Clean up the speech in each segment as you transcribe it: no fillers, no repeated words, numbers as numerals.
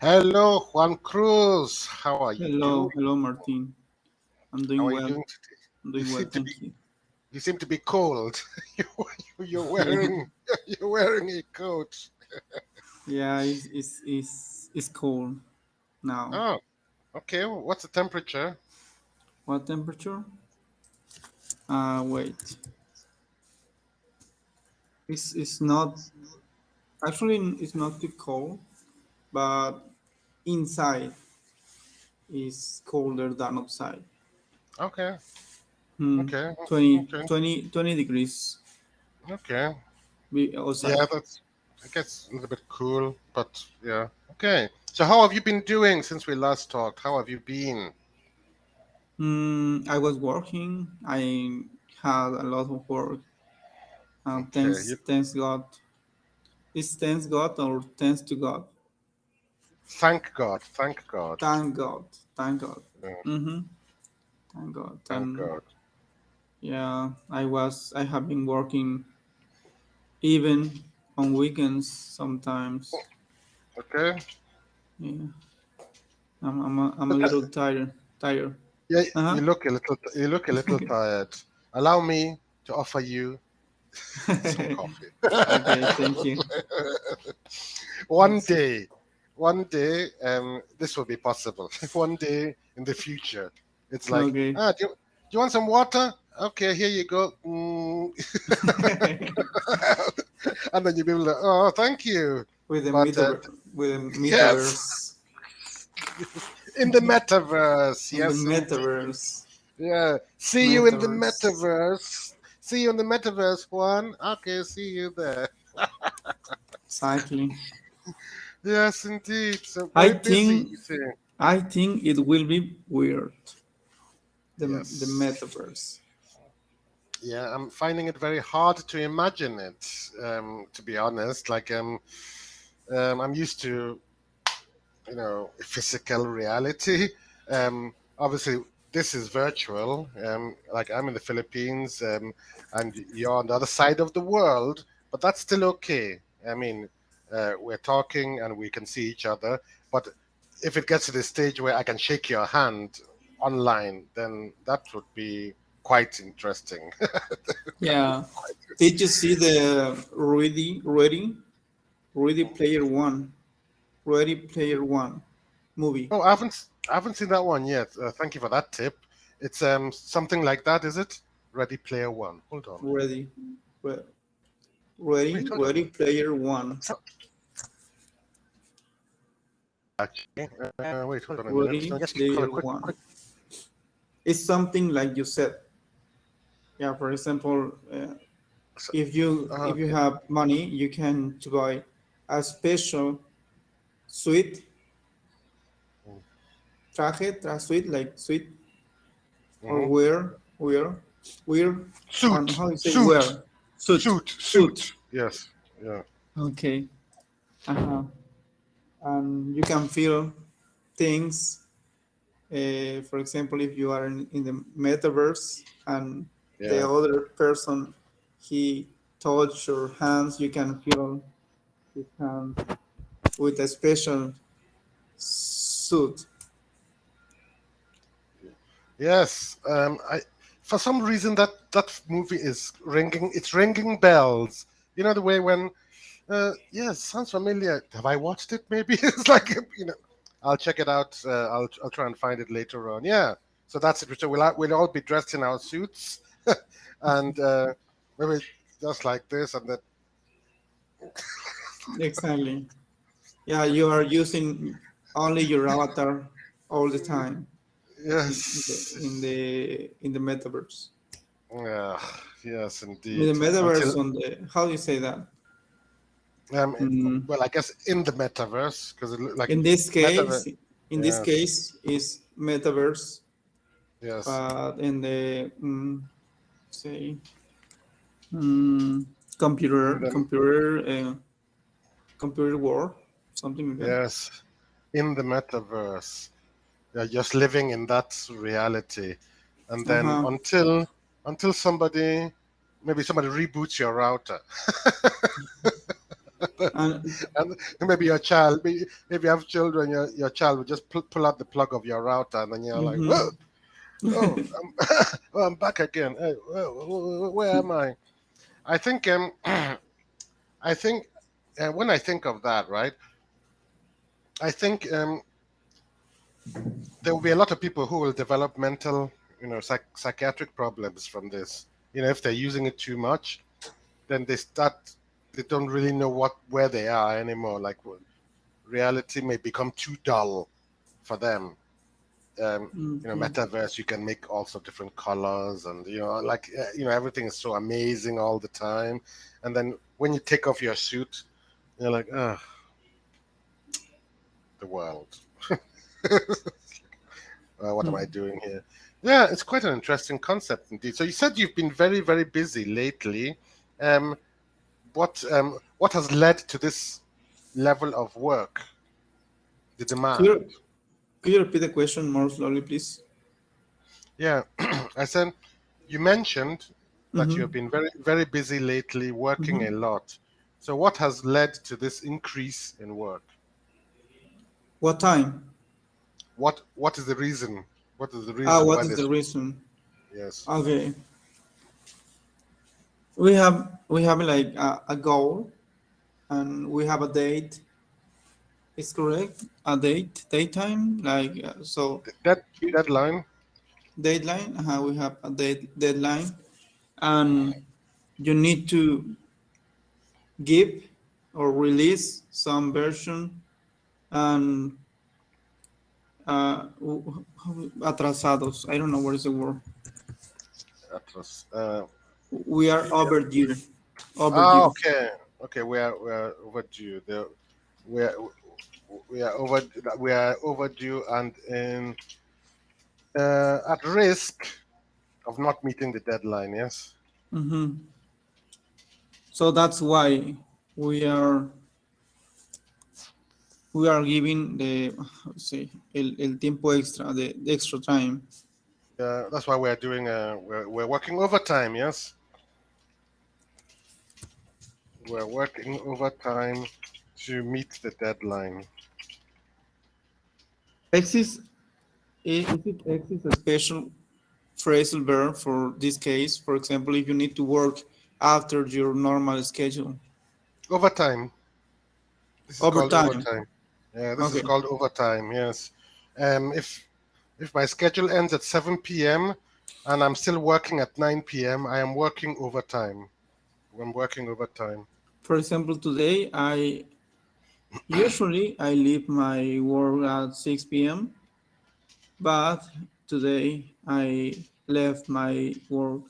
Hello, Juan Cruz. How are you doing? Hello, Martin. I'm How doing are you well. doing today? I'm You doing well, seem to be thank you. you seem to be cold. You, you're Yeah, wearing you're wearing a coat. yeah, it's cold now. Oh, okay. What's the temperature? What temperature? Wait. It's not actually it's not too cold, but inside is colder than outside. Okay, Hmm. okay, 20 degrees okay. outside. Yeah, that's I guess a little bit cool, but yeah. Okay. So how have you been doing since we last talked? How have you been? I was working. I had a lot of work. Okay. Thanks God. Is thanks God or thanks to God? Thank God. Thank God. Thank God. Thank God. Yeah, Mm-hmm. Thank God. thank And God. yeah, I have been working even on weekends sometimes. Okay. Yeah, I'm a little tired. Yeah, Uh-huh. you look a little tired. Allow me to offer you some coffee. Okay, thank you. one Yes. day, one day, this will be possible. One day in the future, it's like, Okay. do you want some water? Okay, here you go. And then you'll be like, oh, thank you. With the But yes, metaverse. in the metaverse, In the yes, indeed. metaverse. Yeah. See you in the Metaverse. metaverse. See you in the metaverse, Juan. Okay, see you there. Exactly. Yes, indeed. So I very busy, think you see. I think it will be weird. The Yes. metaverse. Yeah, I'm finding it very hard to imagine it, to be honest. I'm used to, physical reality. Obviously, this is virtual. Like I'm in the Philippines, and you're on the other side of the world, but that's still okay. I mean, we're talking and we can see each other, but if it gets to the stage where I can shake your hand online, then that would be quite interesting. Yeah. Did you see the Ready Player One? Ready Player One movie. Oh, I haven't seen that one yet. Thank you for that tip. It's something like that, is it? Ready Player One. Hold on. Ready. Re- Wait, hold on. Ready Player One. So, actually, wait, hold on a minute. Ready I guess have a Player quick, One. quick. It's something like you said. Yeah. For example, So, if you okay. have money, you can to buy a special suite, suite like suite or Mm-hmm. wear on Suit, how you say suit, wear suit. Yes, yeah, Okay. Uh-huh. And you can feel things. For example, if you are in the metaverse and the yeah, other person he touch your hands, you can feel his hand with a special suit. yes. I for some reason that movie is ringing. It's ringing bells. You know the way when. Yes, sounds familiar. Have I watched it? Maybe it's like I'll check it out. I'll try and find it later on. Yeah. So that's it. So we'll all be dressed in our suits, and maybe just like this, and then Exactly. Yeah, you are using only your avatar all the time yes, in the metaverse. yeah, yes, In the indeed. Until metaverse on the how do you say that? um, Mm, well, I guess in the metaverse because it look like in this metaverse. case, in this Yes, case is metaverse, yes. but in the say mm, computer In the computer computer world, something like that. yes, in the metaverse. You're just living in that reality, and then Uh-huh. until somebody maybe somebody reboots your router. And And maybe your child, if you have children, your child will just pull out the plug of your router, and then you're like, whoa, mhm. oh, oh, I'm back again. Hey, where am I? I think, I think, when I think of that, right, I think there will be a lot of people who will develop mental, psychiatric problems from this. If they're using it too much, then they don't really know where they are anymore. Like reality may become too dull for them. Mhm. Metaverse, you can make all sorts of different colors, and like everything is so amazing all the time. And then when you take off your suit, you're like, oh, the world. What am I Hmm. doing here? Yeah, it's quite an interesting concept indeed. So you said you've been very, very busy lately. Um, what has led to this level of work, the Could demand? you, could you repeat the question more slowly, please? Yeah, I said you mentioned that you have Mm-hmm. been very, very busy lately, working a Mm-hmm. lot. So what has led to this increase in work? What time? What is the reason? What is the Ah, reason what why is the this? reason? Yes, Okay, we have like a goal, and we have a date. It's correct. A daytime, like so. that deadline. Deadline. We have a deadline, and you need to give or release some version, and atrasados. I don't know what is the word. Atlas. We are overdue. Overdue. Okay, okay. We are overdue. We are we are over we are overdue and in at risk of not meeting the deadline. Yes. Mm-hmm. So that's why we are we are giving the how to say el tiempo extra, the extra time. That's why we're doing. We're working overtime. Yes, we're working overtime to meet the deadline. Exist is it exist a special phrasal verb for this case? For example, if you need to work after your normal schedule. Overtime. This is called Overtime. overtime. Yeah, this is Okay. called overtime. Yes. If my schedule ends at 7 p.m. and I'm still working at 9 p.m., I am working overtime. I'm working overtime. For example, today I leave my work at 6 p.m., but today I left my work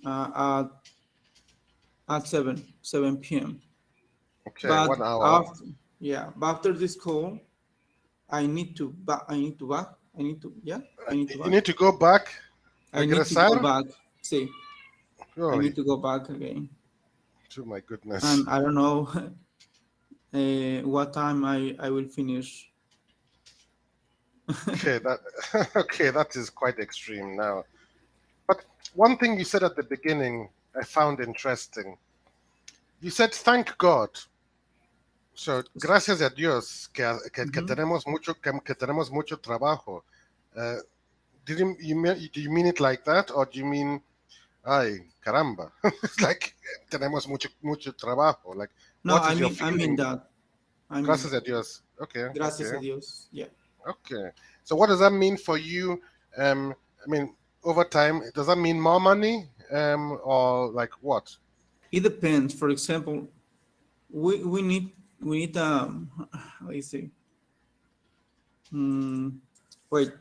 at 7 p.m. Okay, But 1 hour. after after this call, I need to You need to go back, I need to go regresar. back. See, I Oh, need to go back again, to my goodness. and I don't know what time I will finish. Okay, that okay, that is quite extreme now. But one thing you said at the beginning, I found interesting. You said thank God. So, gracias a Dios que Mhm. tenemos que tenemos mucho trabajo. Uh, do you mean it like that, or do you mean, ay, caramba? It's like tenemos mucho trabajo. Like, No, what is your I mean feeling? that. I mean, Gracias a Dios. Okay, gracias okay, a Dios. Yeah. okay. So, what does that mean for you? I mean, over time, does that mean more money? Or like what? It depends. For example, we need how do you say? Hmm. Wait.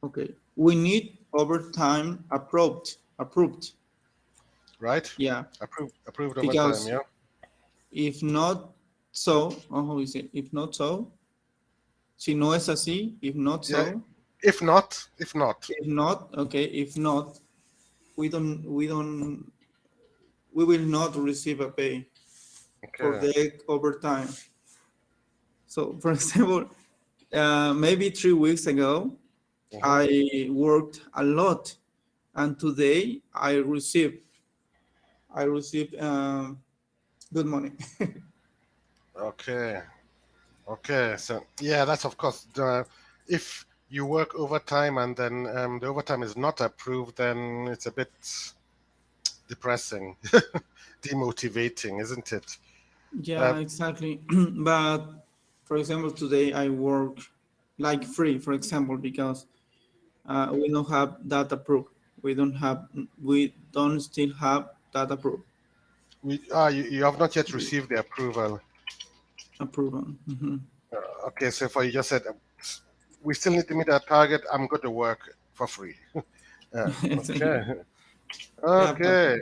Okay. We need overtime approved. Approved. Right? Yeah. Approved over time. Because Yeah. if not so, how is it? If not so, si no es así, if not Yeah. so, If not. if not, okay, if not, we don't we will not receive a pay for Okay. the overtime. So, for example, maybe 3 weeks ago, Mhm. I worked a lot, and today I received good money. Okay. Okay. So yeah, that's of course if you work overtime and then the overtime is not approved, then it's a bit depressing, demotivating, isn't it? Uh, Yeah, exactly. But for example, today I work like free, for example, because we don't have that approved. We don't still have that you have not yet received the approval. approval. Mhm. Okay, so for you just said we still need to meet our target. I'm going to work for free. Okay. Exactly. Yeah, but Okay.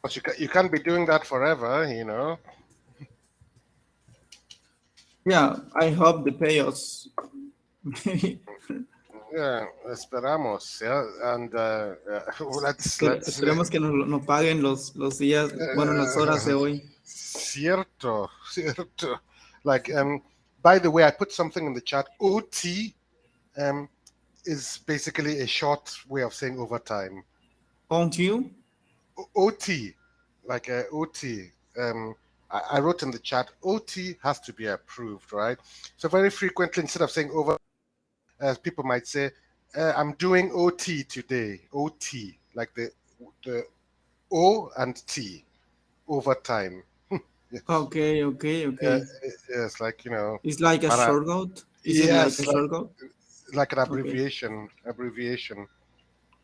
But you can't be doing that forever, you know. yeah, I hope they pay us. Yeah, esperamos. Yeah, and let's Esperemos que nos paguen los días, bueno, las horas de hoy. cierto, cierto. Like by the way, I put something in the chat. OT um is basically a short way of saying overtime. Aren't you? OT, like OT. I wrote in the chat, OT has to be approved, right? So very frequently, instead of saying over, people might say, "I'm doing OT today." OT, like the O and T, overtime. Yes, Okay, okay, uh, okay. yes, like It's like a para shortcut. Is it like a yes, shortcut? like an Okay, abbreviation.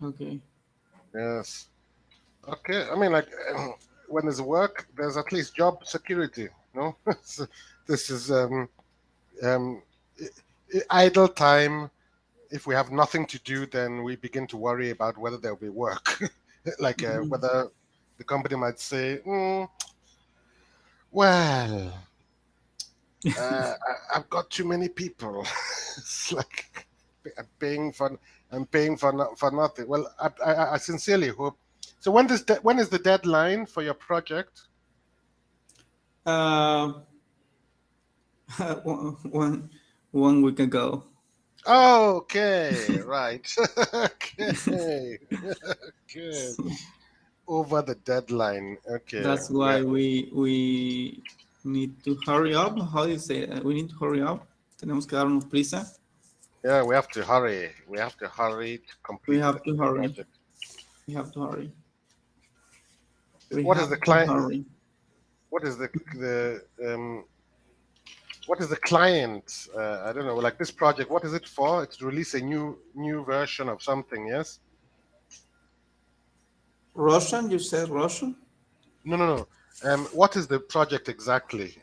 okay. Yes. Okay, I mean, like when there's work, there's at least job security. No, so this is um, idle time. If we have nothing to do, then we begin to worry about whether there'll be work, like Mhm. whether the company might say, "Well, I've got too many people." It's like I'm paying for for nothing. Well, I sincerely hope. So when is the deadline for your project? Uh, one one week ago. Okay, right. Okay. Good. Over the deadline. Okay. That's Yeah. why we need to hurry up. How do you say that? We need to hurry up. Tenemos que darnos prisa. Yeah, we have to hurry. We have to hurry to We complete have to the hurry. project. We have to hurry. We What is the have to client hurry. what is the what is the client? I don't know, like this project, what is it for? It's to release a new version of something, yes? Russian? You said Russian? No, no, no. What is the project exactly?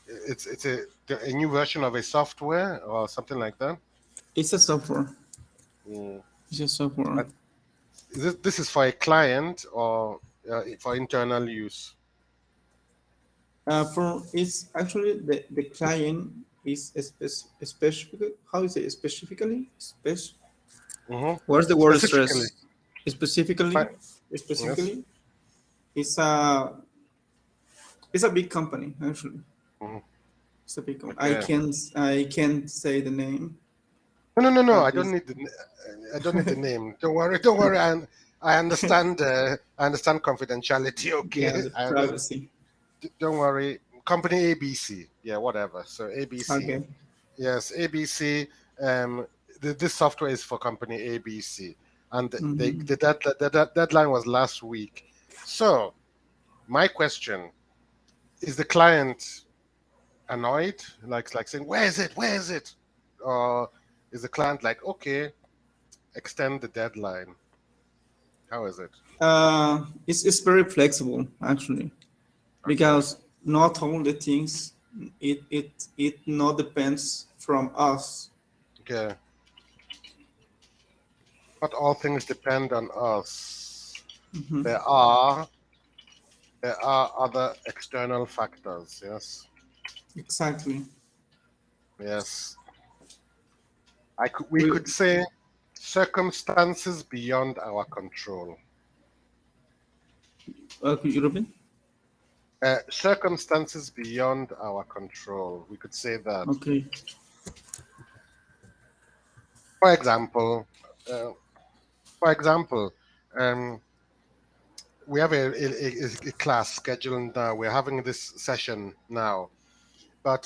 It's a new version of a software or something like that. It's a software. Mm. It's a software. This is for a client or for internal use? For it's actually the client is specific. How is it specifically? Hmm. Where's the word Specifically, stress? Specifically, fi- yes. specifically, it's a big company actually. Mhm. It's a big company. I Okay. can't I can't say the name, No, no, no, no. but it's I don't need the name. Don't worry. Don't worry. I understand. I understand confidentiality. Okay. yeah, the I understand. privacy. Don't worry. Company ABC. Yeah, whatever. So ABC. Okay. Yes, ABC. Um, this software is for company ABC, and Hmm. the deadline was last week. So my question is: the client annoyed, like saying, "Where is it? Where is it?" Or is the client like, "Okay, extend the deadline"? How is it? It's very flexible actually Okay, because not all the things it not depends from us. okay. Not all things depend on us. Mhm. There are there are other external factors. Yes, Exactly. yes. We We could say circumstances beyond our control. could you repeat? Circumstances beyond our control. We could say that. Okay. For example, uh, for example, um, we have a class scheduled now. We're having this session now, but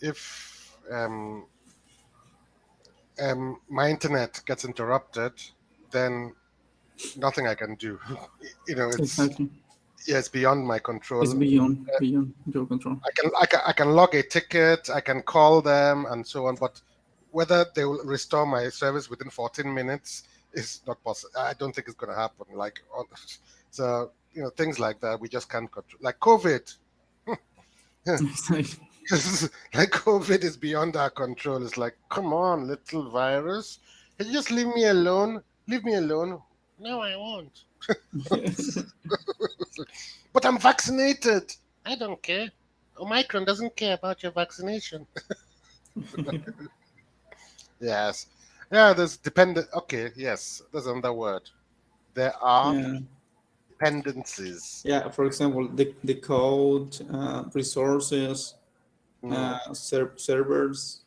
if my internet gets interrupted, then nothing I can do. It's Exactly. yeah, it's beyond my It's control. beyond your control. I can log a ticket, I can call them and so on, but whether they will restore my service within 14 minutes is not possible. I don't think it's going to happen. So things like that we just can't control. Like COVID, Exactly. like COVID is beyond our control. It's like, come on, little virus, can you just leave me alone? Leave me alone. No, I won't. But I'm vaccinated. I don't care. Omicron doesn't care about your vaccination. Yes. Yeah, there's dependent. Okay, yes, there's another word. There are Yeah. dependencies. Yeah. For example, the code, resources, Hmm. servers,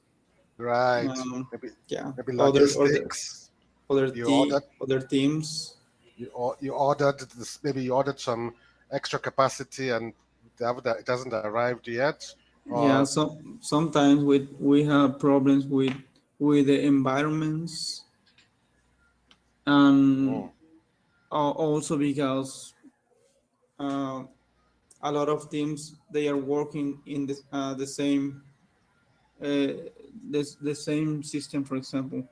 Right. um, Maybe yeah, other logistics. You ordered other teams. you ordered this. Maybe you ordered some extra capacity and it hasn't arrived yet. Yeah, Or sometimes we have problems with the environments, and oh, also because uh, a lot of teams they are working in the same the same system. For example,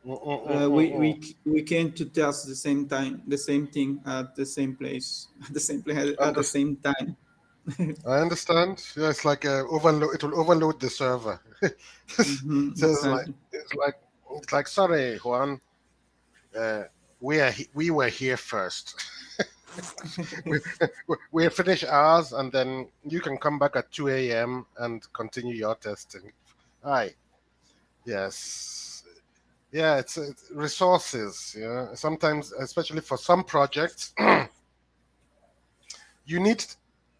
oh, oh, oh, oh, oh. we came to test the same time, the same thing at the same place, at the same place at the Under, same time. I understand. Yeah, it's like overload. It will overload the server. So Exactly. it's like sorry, Juan. Uh, we were here first. we we finish ours, and then you can come back at 2 a.m. and continue your testing. Aye, yes, yeah. It's resources. Yeah, sometimes, especially for some projects, you need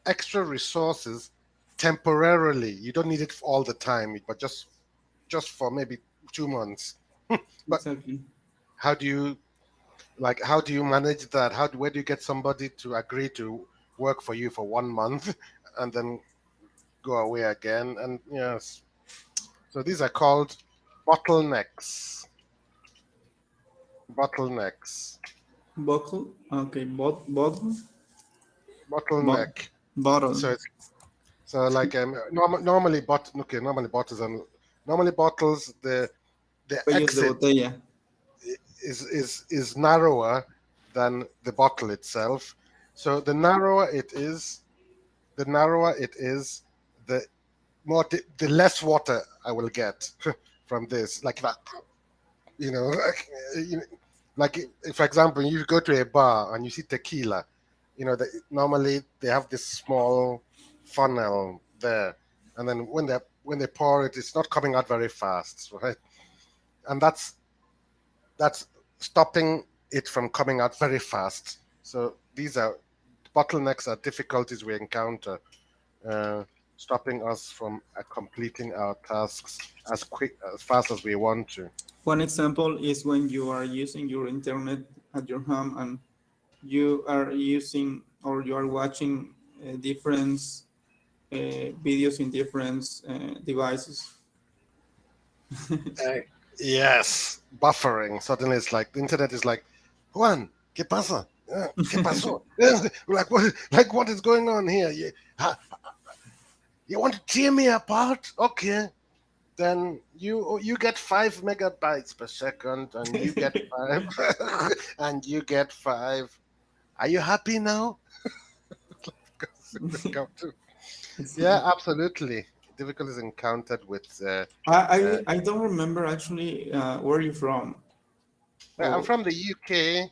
extra resources temporarily. You don't need it all the time, but just for maybe 2 months. But Exactly. how do you how do you manage that? Where do you get somebody to agree to work for you for 1 month and then go away again? And yes, so these are called bottlenecks. Bottlenecks. Bottle. Okay. Bottle. Bottleneck. Bottle. So it's like normally bottles and normally bottles the Cuellos de exit botella. is narrower than the bottle itself. So the narrower it is, the the less water I will get from this. Like that, you know, like for example, you go to a bar and you see tequila, normally they have this small funnel there, and then when they pour it, it's not coming out very fast, right? And that's stopping it from coming out very fast. So these are bottlenecks, are difficulties we encounter, uh, stopping us from completing our tasks as fast as we want to. One example is when you are using your internet at your home and you are using or you are watching different videos in different devices. Uh, yes, buffering. Suddenly, it's like the internet is like, Juan, ¿qué pasa? ¿Qué pasó? What is going on here? You want to tear me apart? Okay, then you get 5 megabytes per second, and you get five, and you get five. Are you happy now? Yeah, absolutely. Difficulties encountered with. I don't remember actually where you're from. I'm Oh, from the UK,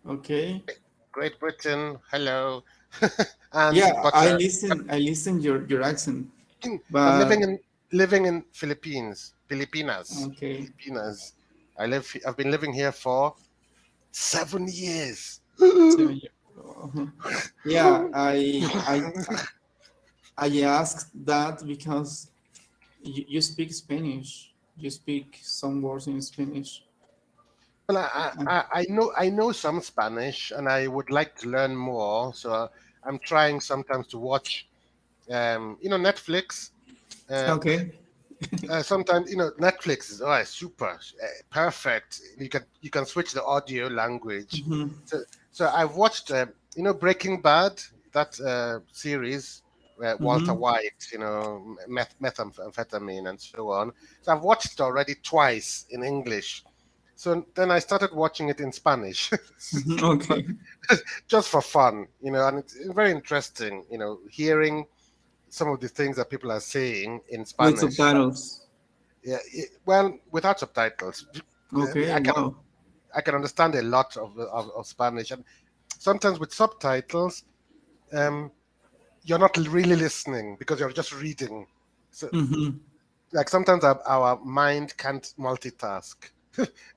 okay. Great Britain. Hello, and Yeah, I listen your accent, but but living in okay. Filipinas. I've been living here for 7 years. 7 years. Uh-huh. Yeah, I asked that because you speak Spanish. you speak some words in Spanish. Well, Uh, I know some Spanish, and I would like to learn more. So I'm trying sometimes to watch, Netflix. Uh, okay. Sometimes Netflix is super perfect. You can switch the audio language. Hmm. So I've watched Breaking Bad, that series, Walter Hmm. White, methamphetamine and so on. So I've watched it already twice in English. So then I started watching it in Spanish. Hmm. But Okay. just for fun, and it's very interesting, hearing some of the things that people are saying in With Spanish. subtitles. Yeah, well, without subtitles, Okay. I can Wow. I can understand a lot of Spanish, and sometimes with subtitles, um, you're not really listening because you're just reading. So, Hmm. like sometimes our mind can't multitask.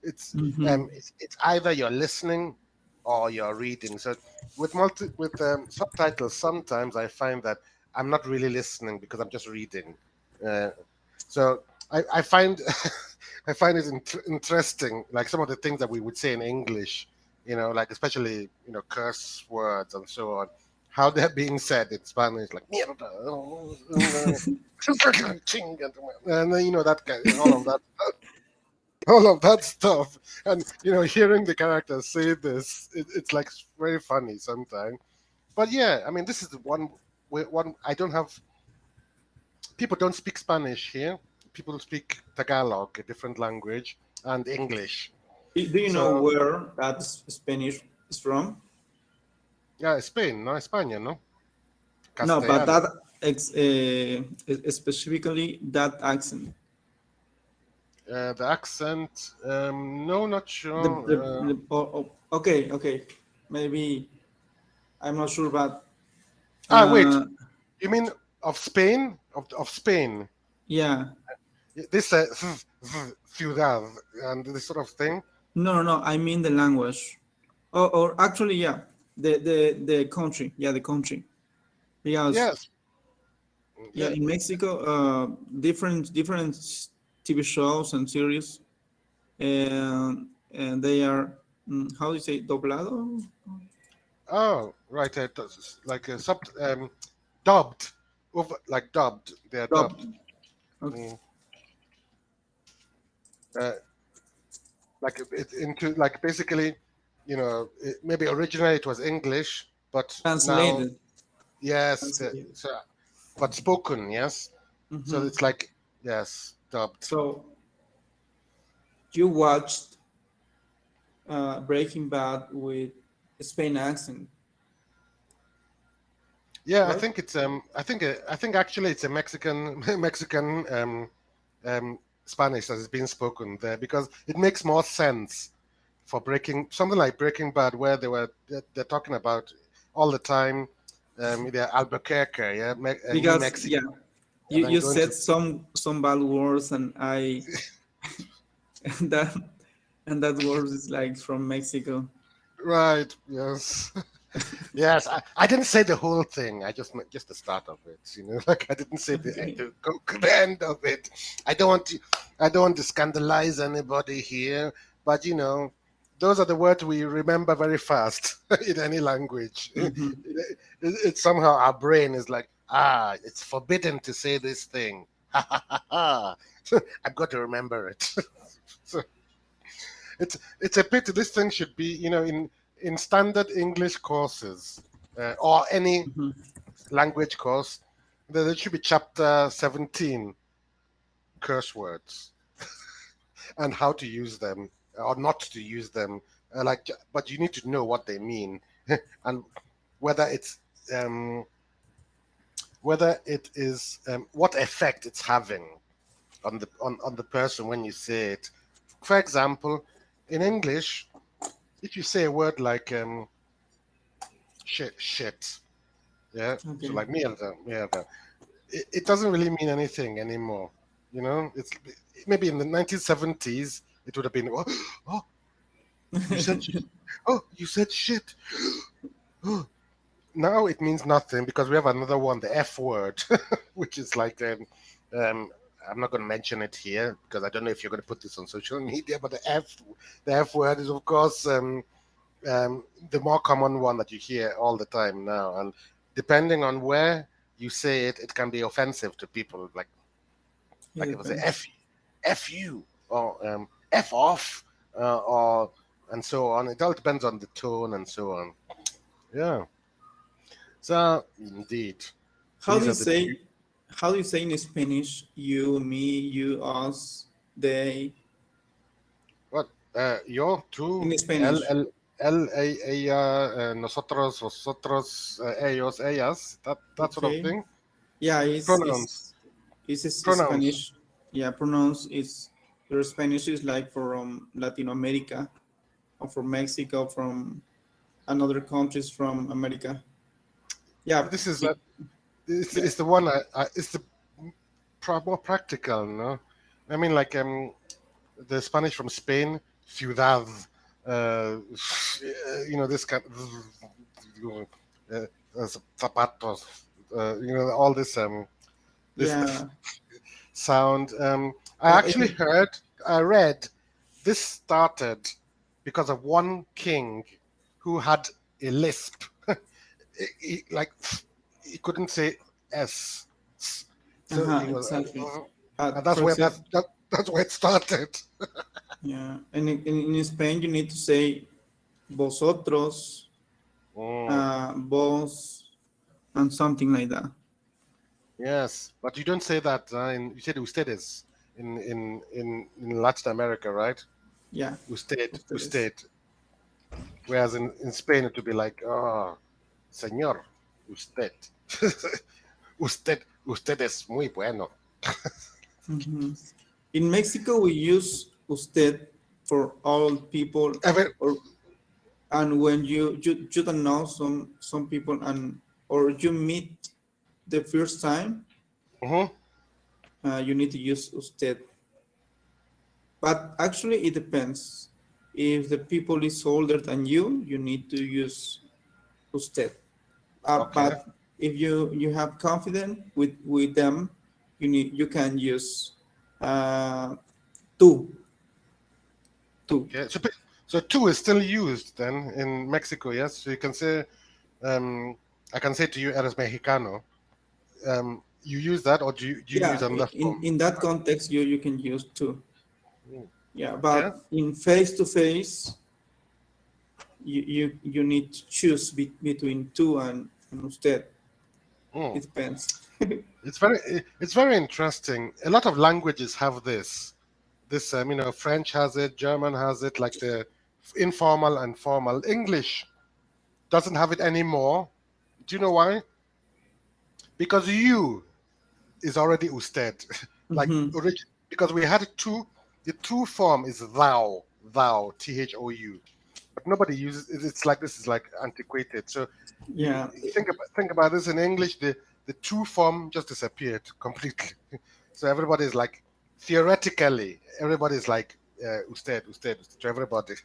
it's Hmm. it's either you're listening or you're reading. So with subtitles, sometimes I find that I'm not really listening because I'm just reading. Uh, so I find I find it interesting, like some of the things that we would say in English, like especially curse words and so on, how they're being said in Spanish, like mierda, and then, that kind, all of that stuff, and hearing the characters say this, it's like very funny sometimes. But yeah, I mean, this is the one I don't have. People don't speak Spanish here. People speak Tagalog, a different language, and English. Do you know So where that Spanish is from? yeah, Spain, no, España, no, No, but that Castellano. specifically that accent. The accent, no, not The, sure. okay, okay, maybe I'm not sure, but Wait, uh, you mean of Spain? Of Spain? yeah, This ciudad and this sort of thing. no, no, no. I mean the language, or actually, yeah, the country, yeah, the country, because Yes, yeah, yeah. in Mexico, different TV shows and series, and they are how do you say doblado, Oh, right. Like dubbed, over like dubbed. They're dubbed. dubbed. Okay. Mm. Uh, like it into like basically, maybe originally it was English, but now Translated. yes, Translated. so but spoken, yes. So Hmm. it's like yes, dubbed. So you watched Breaking Bad with Spain accent, Yeah, right? I think actually it's a Mexican Mexican Spanish that is being spoken there because it makes more sense for breaking something like Breaking Bad, where they're talking about all the time, they're Albuquerque, yeah, New Because Mexico, yeah, and then you going said to some bad words, and I and that and that word is like from Mexico. right, yes, yes. I didn't say the whole thing. I just meant just the start of it. Like I didn't say Okay. the end of it. I don't want to I don't want to scandalize anybody here, but those are the words we remember very fast in any language. Hmm. It's somehow our brain is like, it's forbidden to say this thing. Ha ha ha ha. I've got to remember it. So it's a pity. This thing should be, in standard English courses, or any Hmm. language course. There should be chapter 17, curse words, and how to use them or not to use them. But you need to know what they mean, and whether it's whether it is what effect it's having on the person when you say it. For example, in English, if you say a word like shit, yeah, so Okay. like mierda, it doesn't really mean anything anymore. It's maybe in the 1970s it would have been, oh, you said you said shit. Oh, now it means nothing because we have another one, the F word, which is like um, I'm not going to mention it here because I don't know if you're going to put this on social media. But the F word is of course the more common one that you hear all the time now, and depending on where you say it, it can be offensive to people. It Like if I say depends. F you or F off or and so on. It all depends on the tone and so on. Yeah. So indeed, How do these you are the two. say how do you say in Spanish you, me, you, us, they What? Yo, tú, in él, Spanish? ella, nosotros, vosotros, ellos, ellas, that sort of Okay. thing. Yeah, Pronouns. it's Pronouns. Spanish. Yeah, pronounce is your Spanish is like from Latin America or from Mexico, from another countries from America. Yeah, This is be, yeah, it's the one it's the more practical, no? I mean, like the Spanish from Spain, ciudad, uh, this kind zapatos, all this this yeah. sound. I Uh, actually in, I read this started because of one king who had a lisp. Like he couldn't say s, so he was, exactly. and For example, that's where it started. yeah, and in Spain you need to say vosotros, Mm, vos, and something like that. yes, but you don't say that. You said ustedes in Latin America, right? Yeah, Usted. ustedes. Whereas in Spain it would be like, oh, señor, usted, usted es muy bueno. Mhm. In Mexico, we use usted for all people, Every, or and when you don't know some people and or you meet the first time, mhm. you need to use usted. But actually, it depends. If the people is older than you need to use usted. Okay, But if you have confidence with them, you can use uh, tú, tú. okay. So two is still used then in Mexico, yes. So you can say, um, I can say to you, eres mexicano. You use that, or do you use Yeah, another form? in that context, you can use two. Mm, Yeah, okay. but in face to face, you need to choose between two and usted. Mm. It depends. It's very interesting. A lot of languages have this French has it, German has it, like the informal and formal. English doesn't have it anymore. Do you know why? Because you is already usted. like Mhm. because we had two. The true form is thou, thou, but nobody uses it. It's like this is like antiquated. So you Yeah, think about this in English. The true form just disappeared completely. So everybody's like, theoretically, everybody's like usted to everybody,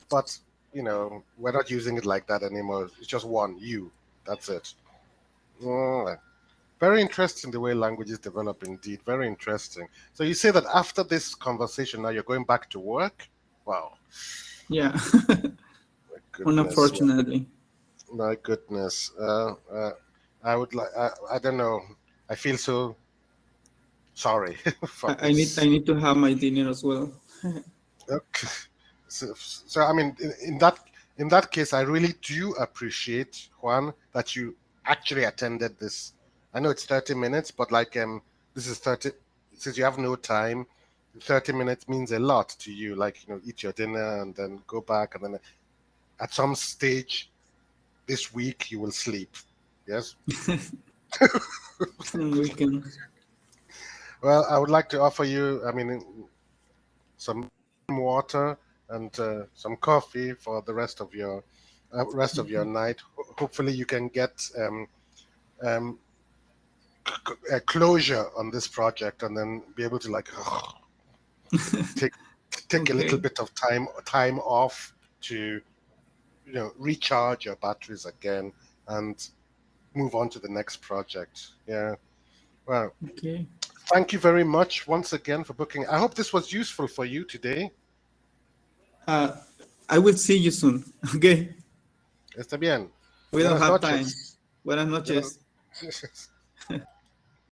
but we're not using it like that anymore. It's just one you. That's it. Mm, very interesting the way languages develop. Indeed, very interesting. So you say that after this conversation, now you're going back to work. Wow, yeah. my goodness. Unfortunately, My goodness. I would like. I don't know. I feel so sorry for I this. need to have my dinner as well. Okay. So I mean, in that case, I really do appreciate Juan that you actually attended this. I know it's 30 minutes, but like this is 30. Since you have no time, 30 minutes means a lot to you. Like eat your dinner and then go back, and then at some stage this week you will sleep. Yes. We can. Well, I would like to offer you, I mean, some water and some coffee for the rest of your night. Hopefully, you can get um, a closure on this project, and then be able to like take take a little Okay. bit of time off to recharge your batteries again and move on to the next project. Yeah. Well, Okay. Thank you very much once again for booking. I hope this was useful for you today. Uh, I will see you soon. Okay. Está bien. We don't Buenas have time. noches. Buenas Buenas- noches.